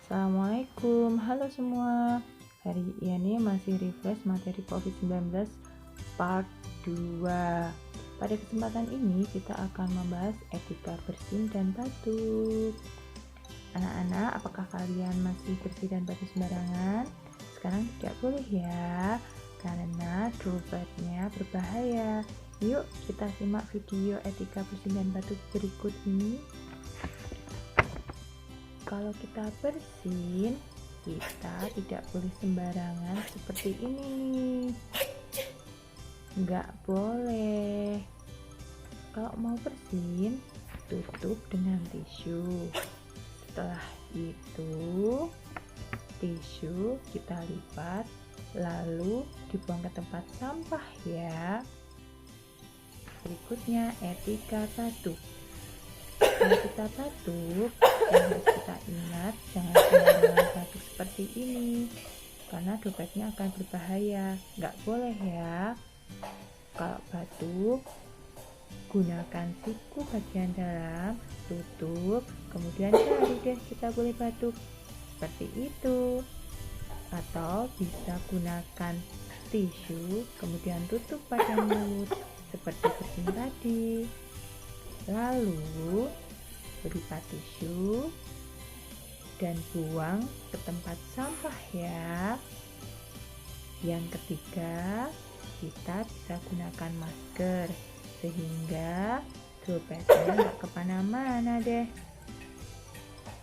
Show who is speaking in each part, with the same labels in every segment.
Speaker 1: Assalamualaikum, halo semua. Hari ini masih refresh materi COVID-19 part 2. Pada kesempatan ini kita akan membahas etika bersin dan batuk. Anak-anak, apakah kalian masih bersih dan batuk sembarangan? Sekarang tidak boleh ya, karena dropletnya berbahaya. Yuk kita simak video etika bersin dan batuk berikut ini. Kalau kita bersin, kita tidak boleh sembarangan seperti ini nih. Nggak boleh. Kalau mau bersin, tutup dengan tisu. Setelah itu, tisu kita lipat, lalu dibuang ke tempat sampah ya. Berikutnya, etika batuk. Kalau kita batuk, yang harus kita ingat, jangan sembarangan batuk seperti ini, karena dropletnya akan berbahaya. Nggak boleh ya. Kalau batuk, gunakan siku bagian dalam, tutup, kemudian cari deh kita boleh batuk seperti itu. Atau bisa gunakan tisu, kemudian tutup pada mulut seperti bersin tadi. Lalu lipat tisu dan buang ke tempat sampah ya. Yang ketiga, kita bisa gunakan masker sehingga dropletnya nggak kemana-mana deh.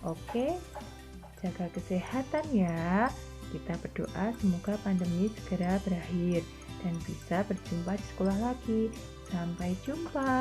Speaker 1: Oke, jaga kesehatan ya. Kita berdoa semoga pandemi segera berakhir dan bisa berjumpa di sekolah lagi. Sampai jumpa.